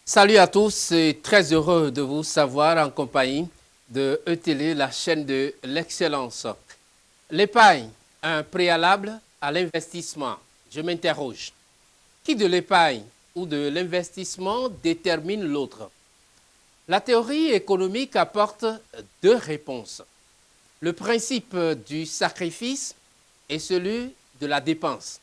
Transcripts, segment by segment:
Salut à tous et très heureux de vous savoir en compagnie de ETélé, la chaîne de l'excellence. L'épargne, un préalable à l'investissement. Je m'interroge. Qui de l'épargne ou de l'investissement détermine l'autre? La théorie économique apporte deux réponses. Le principe du sacrifice et celui de la dépense.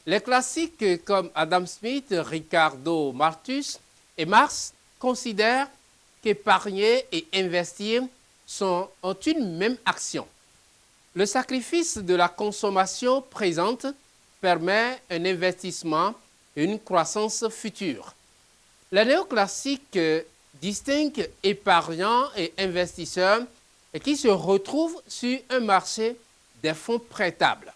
Les classiques comme Adam Smith, Ricardo Martus et Marx considèrent qu'épargner et investir ont une même action. Le sacrifice de la consommation présente permet un investissement et une croissance future. Les néoclassiques distinguent épargnants et investisseurs et qui se retrouvent sur un marché des fonds prêtables.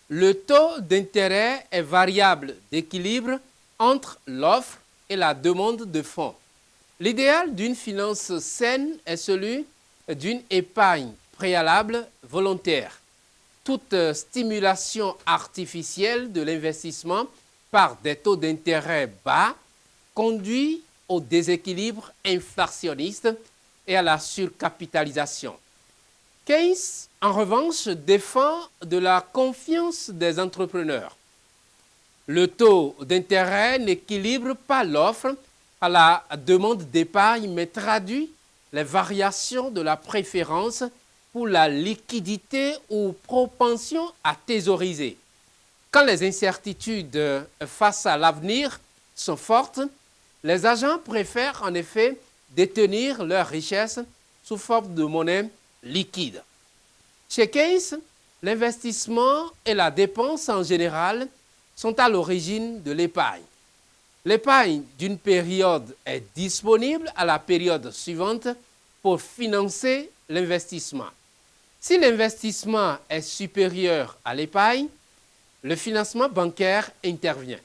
Le taux d'intérêt est variable d'équilibre entre l'offre et la demande de fonds. L'idéal d'une finance saine est celui d'une épargne préalable volontaire. Toute stimulation artificielle de l'investissement par des taux d'intérêt bas conduit au déséquilibre inflationniste et à la surcapitalisation. Keynes, en revanche, défend de la confiance des entrepreneurs. Le taux d'intérêt n'équilibre pas l'offre à la demande d'épargne, mais traduit les variations de la préférence pour la liquidité ou propension à thésauriser. Quand les incertitudes face à l'avenir sont fortes, les agents préfèrent en effet détenir leur richesse sous forme de monnaie liquide. Chez Keynes, l'investissement et la dépense en général sont à l'origine de l'épargne. L'épargne d'une période est disponible à la période suivante pour financer l'investissement. Si l'investissement est supérieur à l'épargne, le financement bancaire intervient.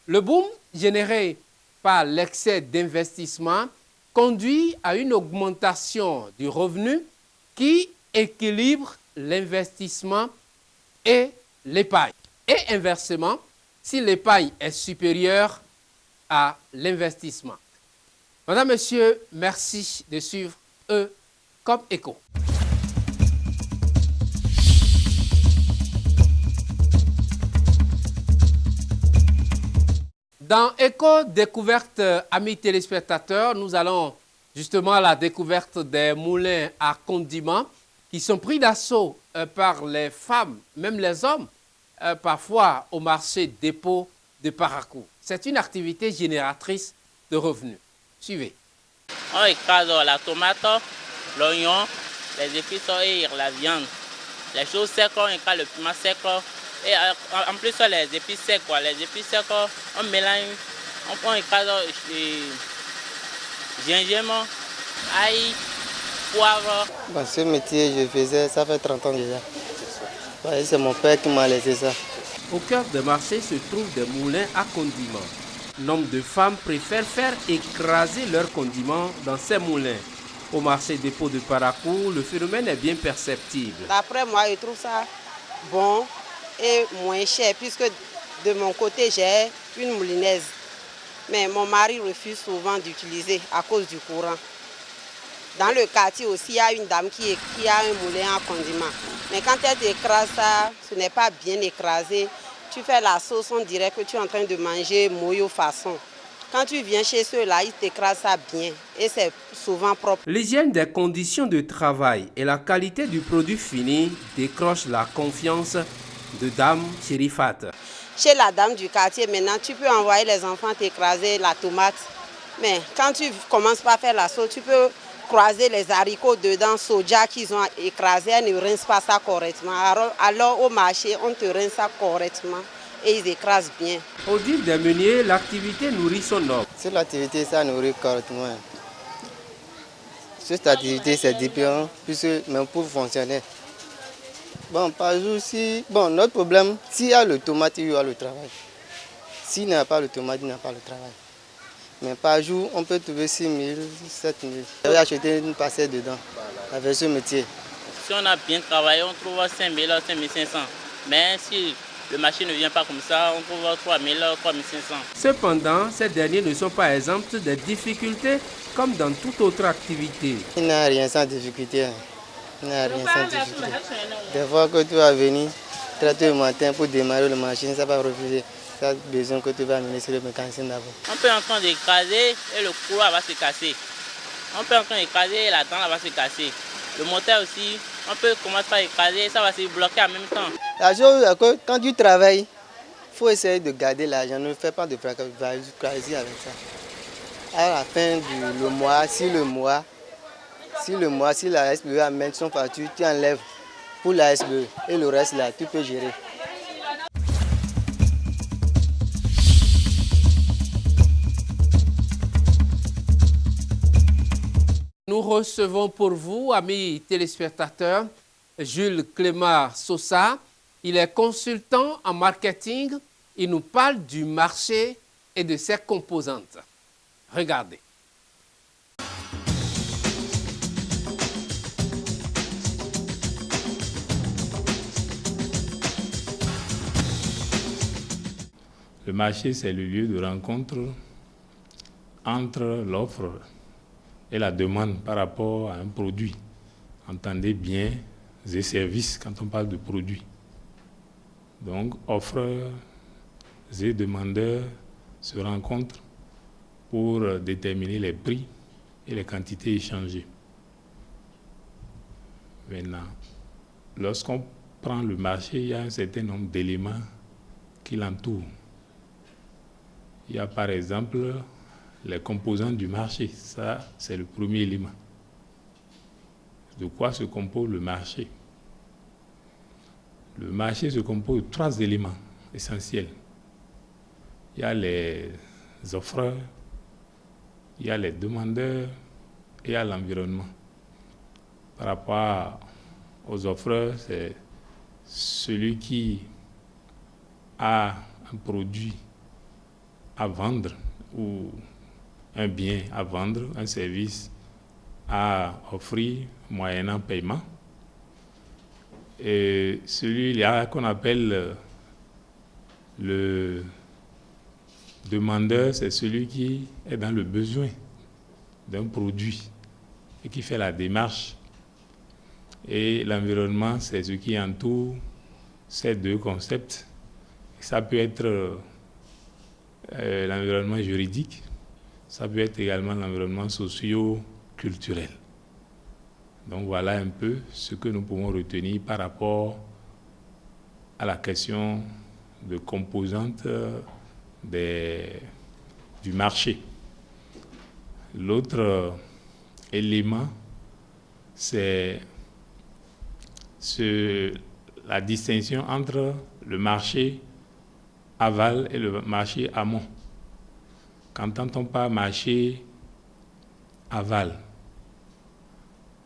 Le boom généré par l'excès d'investissement conduit à une augmentation du revenu qui équilibre l'investissement et l'épargne. Et inversement, si l'épargne est supérieure à l'investissement. Madame, Monsieur, merci de suivre E comme écho. Dans Écho Découverte, amis téléspectateurs, nous allons justement à la découverte des moulins à condiments qui sont pris d'assaut par les femmes, même les hommes, parfois au marché dépôt de Parakou. C'est une activité génératrice de revenus. Suivez. On écrase la tomate, l'oignon, les épices et la viande. Les choses secs, on écrase le piment sec. Et en plus, les épices secs. Les épices secs, on mélange, on écrase gingembre, ail, poivre. Ce métier, je faisais, ça fait 30 ans déjà. C'est mon père qui m'a laissé ça. Au cœur des marchés se trouvent des moulins à condiments. Nombre de femmes préfèrent faire écraser leurs condiments dans ces moulins. Au marché dépôt de Parakou, le phénomène est bien perceptible. D'après moi, je trouve ça bon et moins cher, puisque de mon côté, j'ai une moulinaise. Mais mon mari refuse souvent d'utiliser à cause du courant. Dans le quartier aussi, il y a une dame qui a un moulin à condiments. Mais quand elle écrase ça, ce n'est pas bien écrasé. Tu fais la sauce, on dirait que tu es en train de manger moyo façon. Quand tu viens chez ceux-là, ils t'écrasent ça bien et c'est souvent propre. L'hygiène des conditions de travail et la qualité du produit fini décrochent la confiance de Dame Chérifat. Chez la dame du quartier, maintenant, tu peux envoyer les enfants t'écraser la tomate. Mais quand tu commences par faire la sauce, tu peux croiser les haricots dedans, soja qu'ils ont écrasé, elles ne rincent pas ça correctement. Alors au marché, on te rince ça correctement et ils écrasent bien. Au dire des meuniers, l'activité nourrit son homme. Cette activité, ça nourrit correctement. Cette activité, c'est différent, puisque même pour fonctionner. Bon, par jour, notre problème, s'il y a le tomate, il y aura le travail. S'il n'y a pas le tomate, il n'y a pas le travail. Mais par jour, on peut trouver 6 000, 7 000. J'avais acheté une parcelle dedans, avec ce métier. Si on a bien travaillé, on trouve 5 000, 5 500. Mais si le marché ne vient pas comme ça, on trouve 3 000, 3 500. Cependant, ces derniers ne sont pas exempts des difficultés comme dans toute autre activité. Il n'y a rien sans difficulté. Il n'y a rien sans difficulté. Des fois que tu vas venir très tôt le matin pour démarrer le machine, ça va refuser. Tu as besoin que tu vas amener sur le mécanicien d'abord. On peut en train d'écraser et le couloir va se casser. On peut en train d'écraser et la dent va se casser. Le moteur aussi, on peut commencer par écraser, ça va se bloquer en même temps. La chose, quand tu travailles, il faut essayer de garder l'argent. Ne fais pas de fracas avec ça. À la fin du mois, si la SBE amène son facture, tu enlèves pour la SBE et le reste là, tu peux gérer. Nous recevons pour vous, amis téléspectateurs, Jules Clément Sosa. Il est consultant en marketing. Il nous parle du marché et de ses composantes. Regardez. Le marché, c'est le lieu de rencontre entre l'offre et la demande par rapport à un produit. Entendez biens et services quand on parle de produits. Donc, offreurs et demandeurs se rencontrent pour déterminer les prix et les quantités échangées. Maintenant, lorsqu'on prend le marché, il y a un certain nombre d'éléments qui l'entourent. Il y a par exemple les composants du marché. Ça, c'est le premier élément. De quoi se compose le marché? Le marché se compose de 3 éléments essentiels. Il y a les offreurs, il y a les demandeurs et il y a l'environnement. Par rapport aux offreurs, c'est celui qui a un produit à vendre ou un bien à vendre, un service à offrir moyennant paiement. Et celui-là qu'on appelle le demandeur, c'est celui qui est dans le besoin d'un produit et qui fait la démarche. Et l'environnement, c'est ce qui entoure ces deux concepts. Ça peut être l'environnement juridique, ça peut être également l'environnement socio-culturel. Donc voilà un peu ce que nous pouvons retenir par rapport à la question de composantes du marché. L'autre élément, c'est la distinction entre le marché aval et le marché amont. Quand on parle marché aval,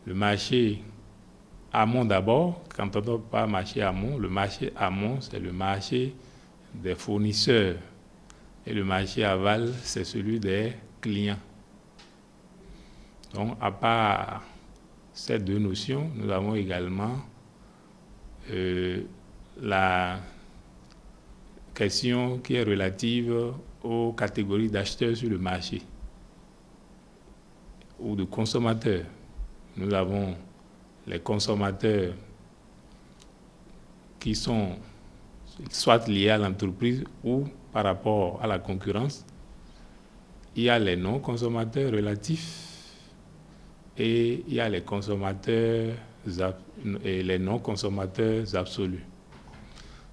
le marché amont d'abord, quand on parle marché amont, le marché amont, c'est le marché des fournisseurs et le marché aval, c'est celui des clients. Donc, à part ces deux notions, nous avons également la question qui est relative aux catégories d'acheteurs sur le marché ou de consommateurs. Nous avons les consommateurs qui sont soit liés à l'entreprise ou par rapport à la concurrence. Il y a les non-consommateurs relatifs et il y a les consommateurs et les non-consommateurs absolus.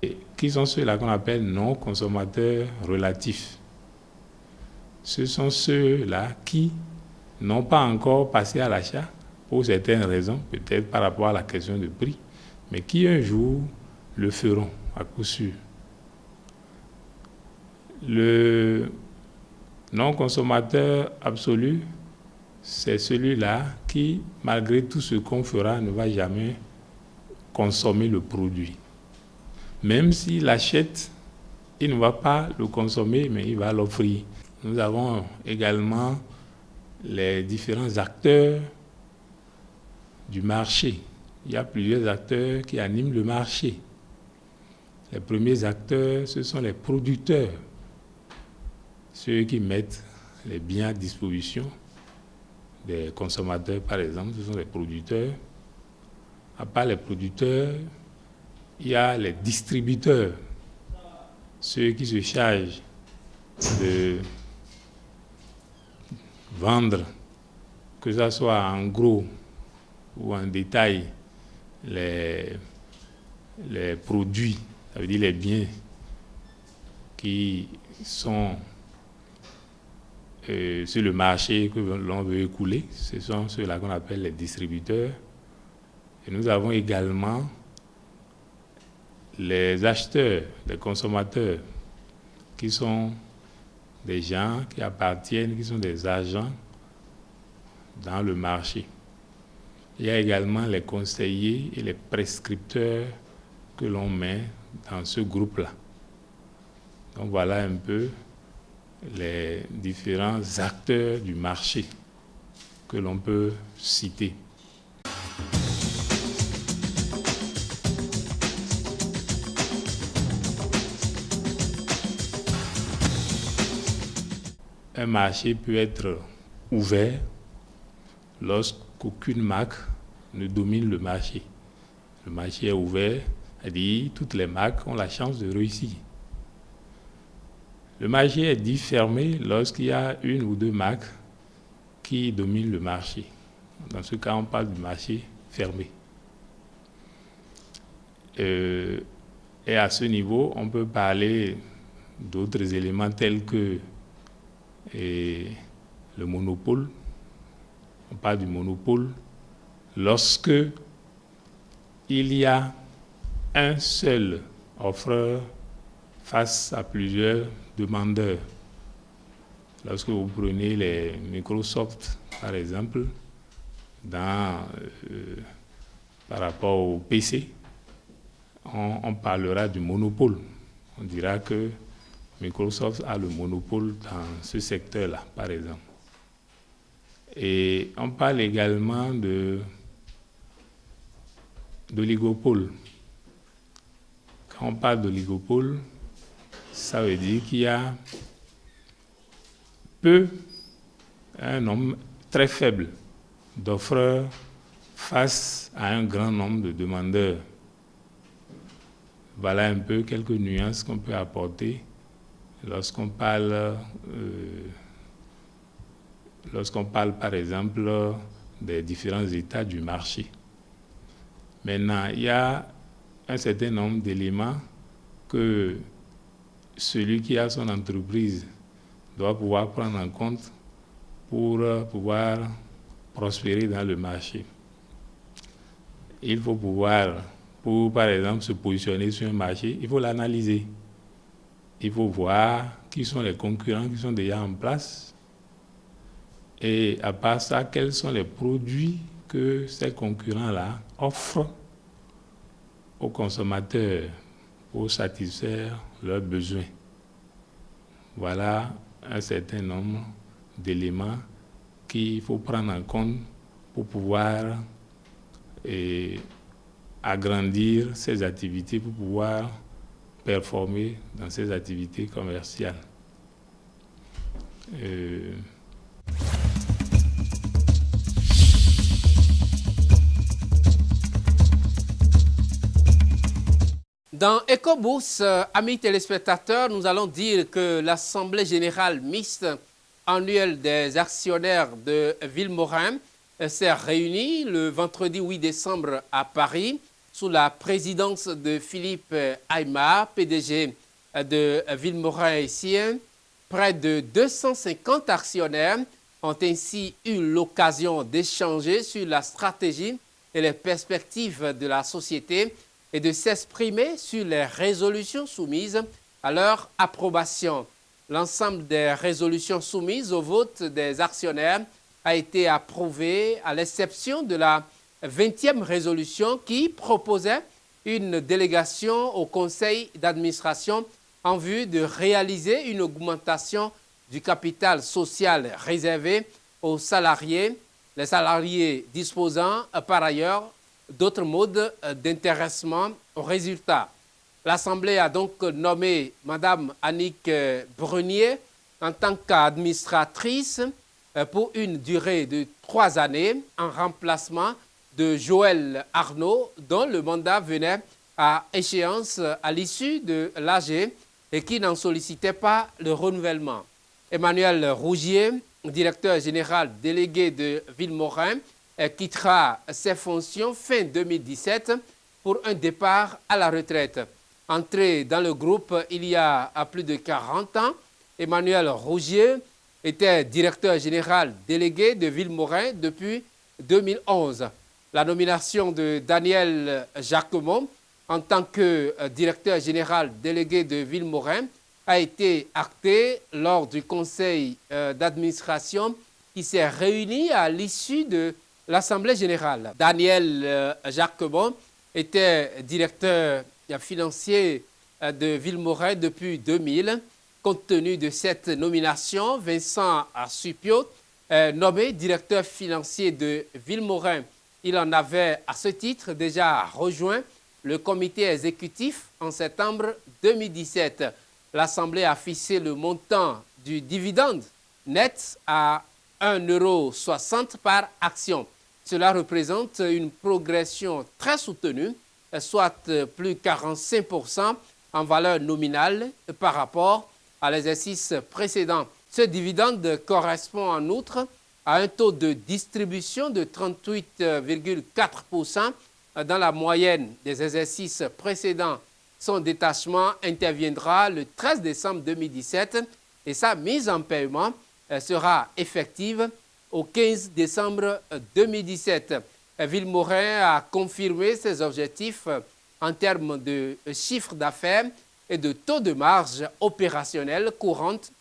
Et qui sont ceux-là qu'on appelle non-consommateurs relatifs? Ce sont ceux-là qui n'ont pas encore passé à l'achat pour certaines raisons, peut-être par rapport à la question de prix, mais qui un jour le feront à coup sûr. Le non-consommateur absolu, c'est celui-là qui, malgré tout ce qu'on fera, ne va jamais consommer le produit. Même s'il l'achète, il ne va pas le consommer, mais il va l'offrir. Nous avons également les différents acteurs du marché. Il y a plusieurs acteurs qui animent le marché. Les premiers acteurs, ce sont les producteurs, ceux qui mettent les biens à disposition des consommateurs, par exemple, ce sont les producteurs. À part les producteurs, il y a les distributeurs, ceux qui se chargent de vendre, que ce soit en gros ou en détail, les produits, ça veut dire les biens qui sont sur le marché que l'on veut écouler. Ce sont ceux-là qu'on appelle les distributeurs. Et nous avons également les acheteurs, les consommateurs, qui sont des gens qui appartiennent, qui sont des agents dans le marché. Il y a également les conseillers et les prescripteurs que l'on met dans ce groupe-là. Donc voilà un peu les différents acteurs du marché que l'on peut citer. Un marché peut être ouvert lorsqu'aucune marque ne domine le marché. Le marché est ouvert, c'est-à-dire toutes les marques ont la chance de réussir. Le marché est dit fermé lorsqu'il y a une ou deux marques qui dominent le marché. Dans ce cas, on parle du marché fermé. Et à ce niveau, on peut parler d'autres éléments tels que le monopole. On parle du monopole lorsque il y a un seul offreur face à plusieurs demandeurs. Lorsque vous prenez les Microsoft, par exemple, par rapport au PC, on parlera du monopole. On dira que Microsoft a le monopole dans ce secteur-là, par exemple. Et on parle également d'oligopole. Quand on parle d'oligopole, ça veut dire qu'il y a un nombre très faible d'offreurs face à un grand nombre de demandeurs. Voilà un peu quelques nuances qu'on peut apporter lorsqu'on parle par exemple des différents états du marché. Maintenant, il y a un certain nombre d'éléments que celui qui a son entreprise doit pouvoir prendre en compte pour pouvoir prospérer dans le marché. Il faut pouvoir, pour par exemple se positionner sur un marché, il faut l'analyser. Il faut voir qui sont les concurrents qui sont déjà en place. Et à part ça, quels sont les produits que ces concurrents-là offrent aux consommateurs pour satisfaire leurs besoins. Voilà un certain nombre d'éléments qu'il faut prendre en compte pour pouvoir agrandir ses activités, pour pouvoir performer dans ses activités commerciales. Dans EcoBourse, amis téléspectateurs, nous allons dire que l'Assemblée générale mixte annuelle des actionnaires de Vilmorin s'est réunie le vendredi 8 décembre à Paris sous la présidence de Philippe Aymar, PDG de Vilmorin & Sien. Près de 250 actionnaires ont ainsi eu l'occasion d'échanger sur la stratégie et les perspectives de la société et de s'exprimer sur les résolutions soumises à leur approbation. L'ensemble des résolutions soumises au vote des actionnaires a été approuvé à l'exception de la 20e résolution qui proposait une délégation au conseil d'administration en vue de réaliser une augmentation du capital social réservé aux salariés, les salariés disposant par ailleurs d'autres modes d'intéressement aux résultats. L'Assemblée a donc nommé Mme Annick Brunier en tant qu'administratrice pour une durée de 3 années en remplacement de Joël Arnaud, dont le mandat venait à échéance à l'issue de l'AG et qui n'en sollicitait pas le renouvellement. Emmanuel Rougier, directeur général délégué de Vilmorin, quittera ses fonctions fin 2017 pour un départ à la retraite. Entré dans le groupe il y a plus de 40 ans, Emmanuel Rougier était directeur général délégué de Vilmorin depuis 2011. La nomination de Daniel Jacquemont en tant que directeur général délégué de Vilmorin a été actée lors du conseil d'administration qui s'est réuni à l'issue de l'Assemblée générale. Daniel Jacquemont était directeur financier de Vilmorin depuis 2000. Compte tenu de cette nomination, Vincent Suppiot est nommé directeur financier de Vilmorin. Il en avait à ce titre déjà rejoint le comité exécutif en septembre 2017. L'Assemblée a fixé le montant du dividende net à 1,60 € par action. Cela représente une progression très soutenue, soit plus 45% en valeur nominale par rapport à l'exercice précédent. Ce dividende correspond en outre à un taux de distribution de 38,4% dans la moyenne des exercices précédents. Son détachement interviendra le 13 décembre 2017 et sa mise en paiement sera effective au 15 décembre 2017. Vilmorin a confirmé ses objectifs en termes de chiffre d'affaires et de taux de marge opérationnelle courante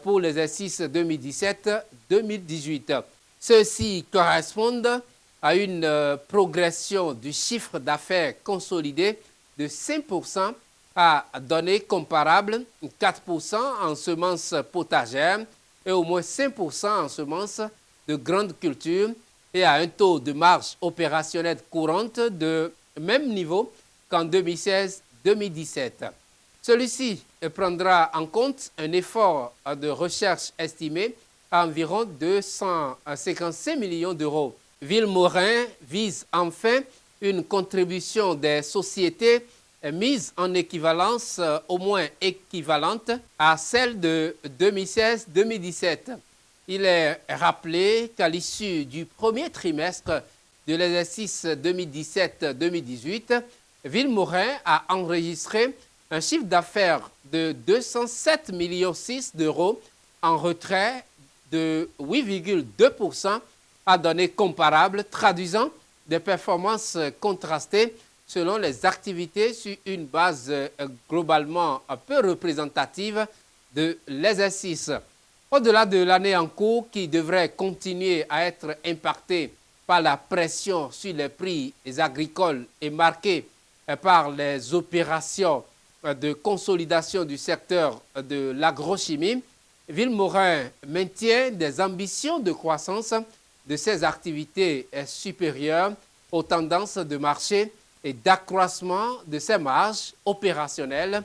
pour l'exercice 2017-2018. Ceux-ci correspondent à une progression du chiffre d'affaires consolidé de 5% à données comparables, 4% en semences potagères et au moins 5% en semences de grande culture et à un taux de marge opérationnelle courante de même niveau qu'en 2016-2017. Celui-ci prendra en compte un effort de recherche estimé à environ 255 millions d'euros. Vilmorin vise enfin une contribution des sociétés mise en équivalence au moins équivalente à celle de 2016-2017. Il est rappelé qu'à l'issue du premier trimestre de l'exercice 2017-2018, Vilmorin a enregistré un chiffre d'affaires de 207,6 millions d'euros en retrait de 8,2% à données comparables, traduisant des performances contrastées selon les activités sur une base globalement peu représentative de l'exercice. Au-delà de l'année en cours qui devrait continuer à être impactée par la pression sur les prix agricoles et marquée par les opérations de consolidation du secteur de l'agrochimie, Vilmorin maintient des ambitions de croissance de ses activités supérieures aux tendances de marché et d'accroissement de ses marges opérationnelles,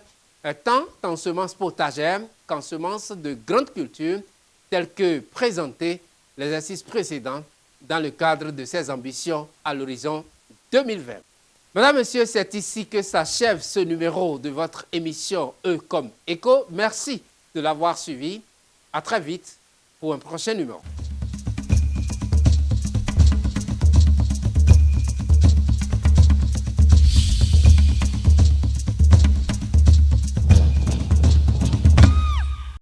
tant en semences potagères qu'en semences de grande culture, telles que présentées l'exercice précédent dans le cadre de ses ambitions à l'horizon 2020. Mesdames, Messieurs, c'est ici que s'achève ce numéro de votre émission E comme Écho. Merci de l'avoir suivi. À très vite pour un prochain numéro.